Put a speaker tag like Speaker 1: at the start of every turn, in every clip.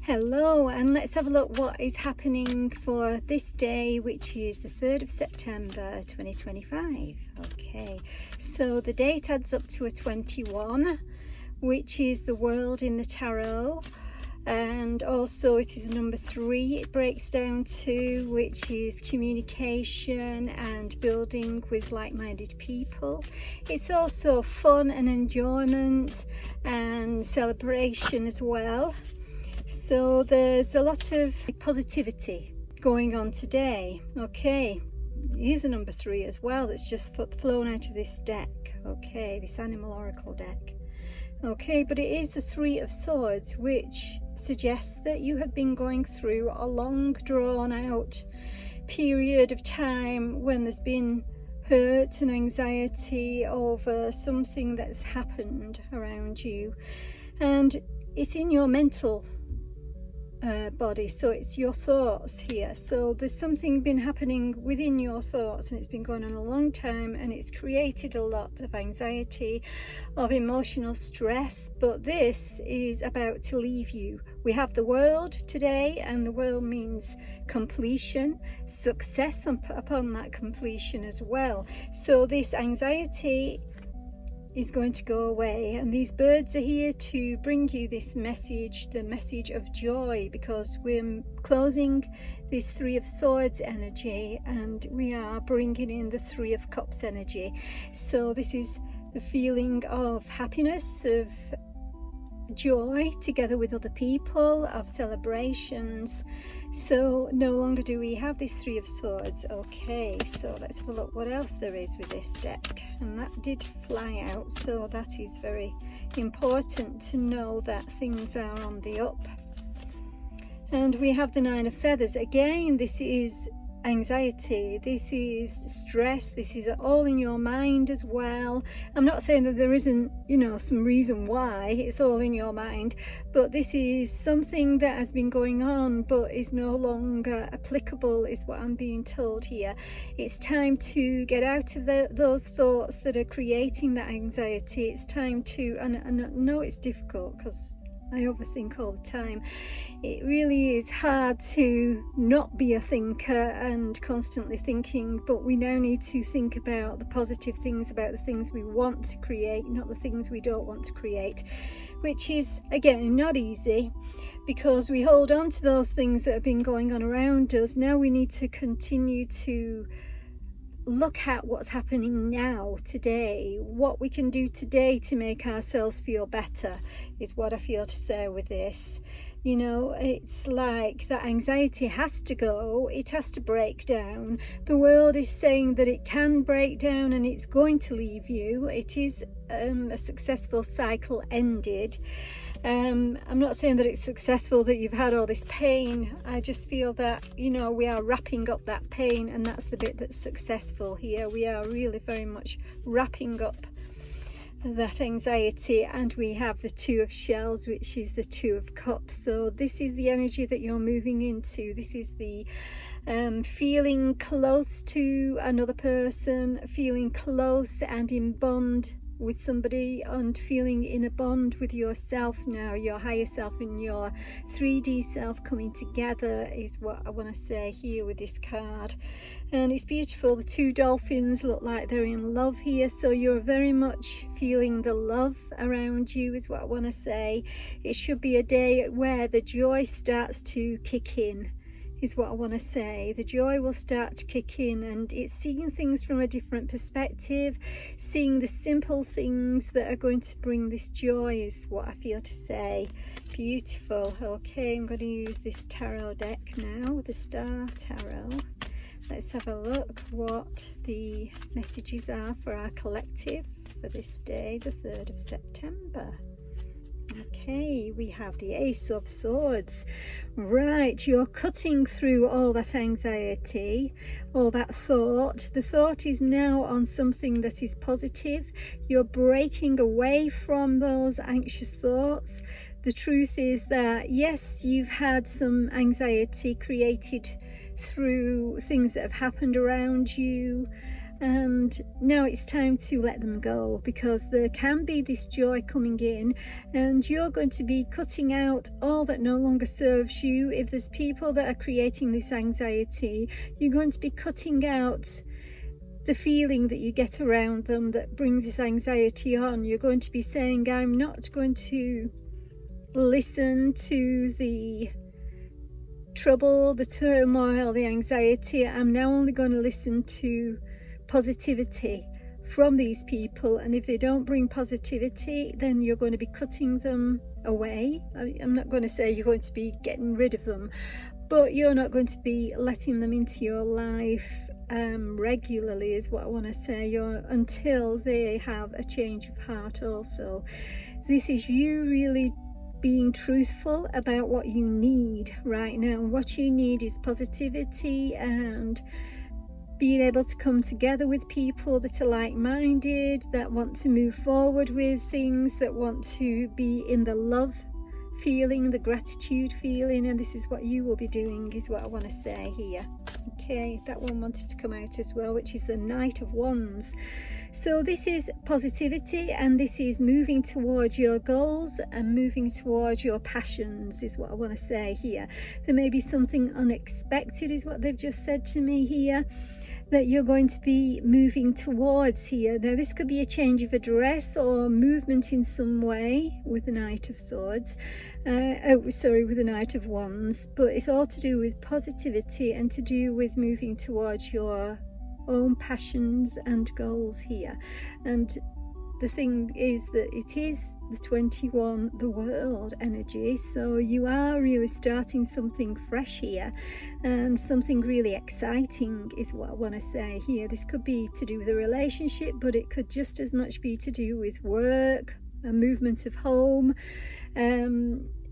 Speaker 1: Hello, and let's have a look what is happening for this day, which is the 3rd of September 2025. Okay, so the date adds up to a 21, which is the world in the tarot, and also it is number 3. It breaks down to, which is communication and building with like-minded people. It's also fun and enjoyment and celebration as well. So there's a lot of positivity going on today. Okay, here's a number 3 as well that's just flown out of this deck. Okay, this animal oracle deck. Okay, but it is the 3 of Swords, which suggests that you have been going through a long drawn out period of time when there's been hurt and anxiety over something that's happened around you, and it's in your mental body, so it's your thoughts here. So there's something been happening within your thoughts, and it's been going on a long time, and it's created a lot of anxiety, of emotional stress, but this is about to leave you. We have the world today, and the world means completion, success upon that completion as well. So this anxiety is going to go away, and these birds are here to bring you this message, the message of joy, because we're closing this 3 of Swords energy and we are bringing in the 3 of Cups energy. So this is the feeling of happiness, of joy together with other people, of celebrations. So no longer do we have this 3 of Swords. Okay, so let's have a look what else there is with this deck, and that did fly out, so that is very important to know that things are on the up. And we have the 9 of Feathers. Again, this is anxiety, this is stress, this is all in your mind as well. I'm not saying that there isn't, some reason why it's all in your mind, but this is something that has been going on but is no longer applicable, is what I'm being told here. It's time to get out of those thoughts that are creating that anxiety. It's time to, and I know it's difficult because I overthink all the time. It really is hard to not be a thinker and constantly thinking, but we now need to think about the positive things, about the things we want to create, not the things we don't want to create, which is, again, not easy because we hold on to those things that have been going on around us. Now we need to continue to look at what's happening now, today, what we can do today to make ourselves feel better, is what I feel to say with this. It's like that anxiety has to go, it has to break down. The world is saying that it can break down and it's going to leave you. It is a successful cycle ended. I'm not saying that it's successful that you've had all this pain. I just feel that, we are wrapping up that pain, and that's the bit that's successful here. We are really very much wrapping up that anxiety, and we have the 2 of Shells, which is the 2 of Cups. So this is the energy that you're moving into. This is the feeling close to another person, feeling close and in bond with somebody, and feeling in a bond with yourself now, your higher self and your 3D self coming together, is what I want to say here with this card. And it's beautiful. The 2 dolphins look like they're in love here, so you're very much feeling the love around you, is what I want to say. It should be a day where the joy starts to kick in, is what I want to say. The joy will start to kick in, and it's seeing things from a different perspective, seeing the simple things that are going to bring this joy, is what I feel to say. Beautiful. Okay, I'm going to use this tarot deck now, the Star Tarot. Let's have a look what the messages are for our collective for this day, the 3rd of September. Okay, we have the Ace of Swords. Right, you're cutting through all that anxiety, all that thought. The thought is now on something that is positive. You're breaking away from those anxious thoughts. The truth is that, yes, you've had some anxiety created through things that have happened around you, and now it's time to let them go, because there can be this joy coming in, and you're going to be cutting out all that no longer serves you. If there's people that are creating this anxiety, you're going to be cutting out the feeling that you get around them that brings this anxiety on. You're going to be saying, I'm not going to listen to the trouble, the turmoil, the anxiety. I'm now only going to listen to positivity from these people, and if they don't bring positivity, then you're going to be cutting them away. I'm not going to say you're going to be getting rid of them, but you're not going to be letting them into your life regularly, is what I want to say, until they have a change of heart. Also, this is you really being truthful about what you need right now. What you need is positivity and being able to come together with people that are like-minded, that want to move forward with things, that want to be in the love feeling, the gratitude feeling, and this is what you will be doing, is what I want to say here. Okay, that one wanted to come out as well, which is the Knight of Wands. So this is positivity, and this is moving towards your goals and moving towards your passions, is what I want to say here. There may be something unexpected, is what they've just said to me here, that you're going to be moving towards here. Now this could be a change of address or movement in some way with the Knight of Swords, with the Knight of Wands, but it's all to do with positivity and to do with moving towards your own passions and goals here. And the thing is that it is the 21, the world energy, so you are really starting something fresh here, and something really exciting is what I want to say here. This could be to do with a relationship, but it could just as much be to do with work, a movement of home,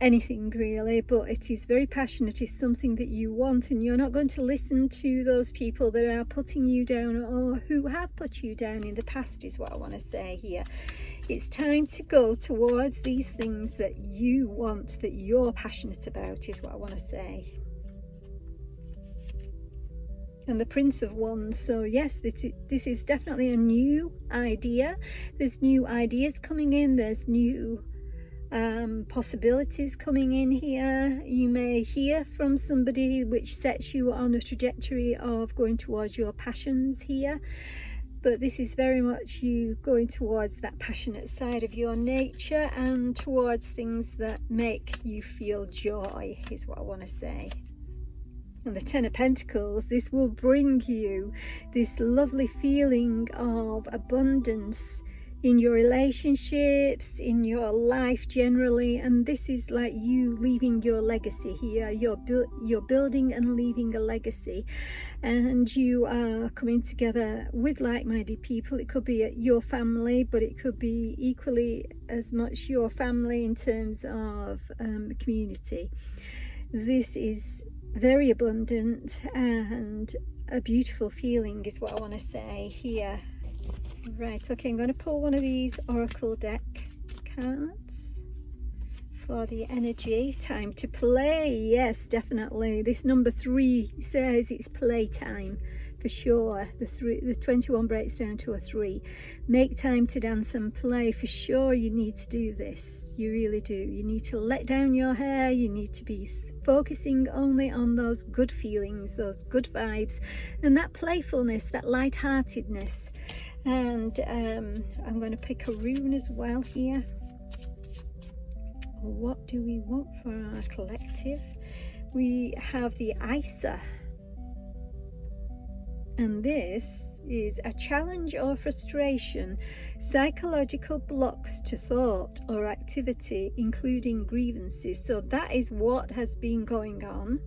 Speaker 1: anything really, but it is very passionate. It's something that you want, and you're not going to listen to those people that are putting you down or who have put you down in the past, is what I want to say here. It's time to go towards these things that you want, that you're passionate about, is what I want to say. And the Prince of Wands, so yes, this is definitely a new idea. There's new ideas coming in, there's new possibilities coming in here. You may hear from somebody which sets you on a trajectory of going towards your passions here. But this is very much you going towards that passionate side of your nature and towards things that make you feel joy, is what I want to say. And the Ten of Pentacles, this will bring you this lovely feeling of abundance in your relationships, in your life generally, and this is like you leaving your legacy here. You're building and leaving a legacy, and you are coming together with like-minded people. It could be your family, but it could be equally as much your family in terms of community. This is very abundant and a beautiful feeling, is what I want to say here. Right, okay, I'm going to pull one of these Oracle deck cards for the energy. Time to play. Yes, definitely. This number 3 says it's playtime for sure. The 21 breaks down to a 3. Make time to dance and play. For sure you need to do this. You really do. You need to let down your hair. You need to be focusing only on those good feelings, those good vibes, and that playfulness, that lightheartedness. And I'm going to pick a rune as well here. What do we want for our collective? We have the Isa, and this is a challenge or frustration, psychological blocks to thought or activity, including grievances. So that is what has been going on.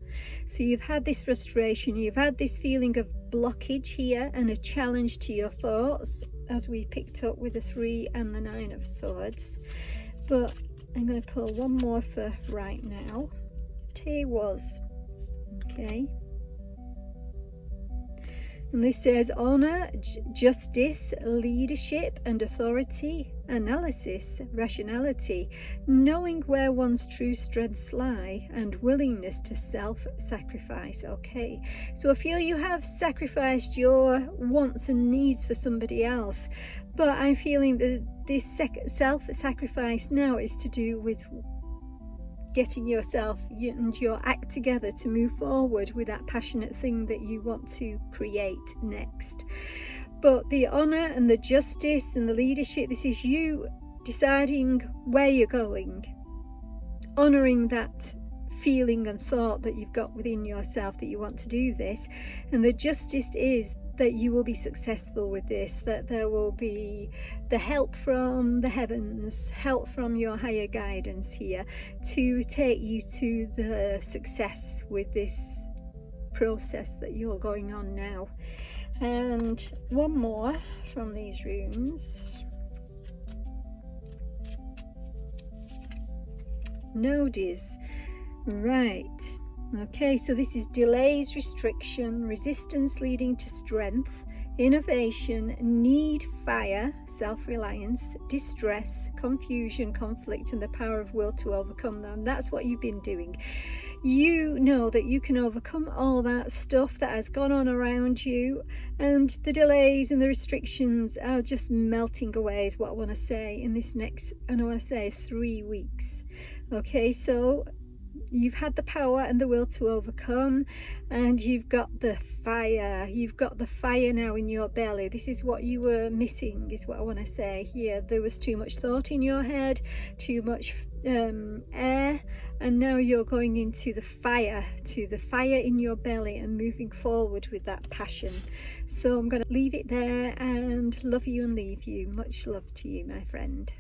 Speaker 1: So you've had this frustration, you've had this feeling of blockage here, and a challenge to your thoughts, as we picked up with the 3 and the 9 of Swords. But I'm going to pull one more for right now. Te was. Okay. And this says honor, justice, leadership and authority, analysis, rationality, knowing where one's true strengths lie, and willingness to self-sacrifice. Okay, so I feel you have sacrificed your wants and needs for somebody else, but I'm feeling that this self-sacrifice now is to do with getting yourself and your act together to move forward with that passionate thing that you want to create next. But the honor and the justice and the leadership, this is you deciding where you're going, honoring that feeling and thought that you've got within yourself that you want to do this. And the justice is that you will be successful with this, that there will be the help from the heavens, help from your higher guidance here to take you to the success with this process that you're going on now. And one more from these runes. Notice, right. Okay, so this is delays, restriction, resistance leading to strength, innovation, need, fire, self-reliance, distress, confusion, conflict, and the power of will to overcome them. That's what you've been doing. You know that you can overcome all that stuff that has gone on around you, and the delays and the restrictions are just melting away is what I want to say in this next, and I want to say 3 weeks. Okay, so you've had the power and the will to overcome, and you've got the fire. You've got the fire now in your belly. This is what you were missing, is what I want to say here. There was too much thought in your head, too much air, and now you're going into the fire, to the fire in your belly and moving forward with that passion. So I'm going to leave it there and love you and leave you. Much love to you, my friend.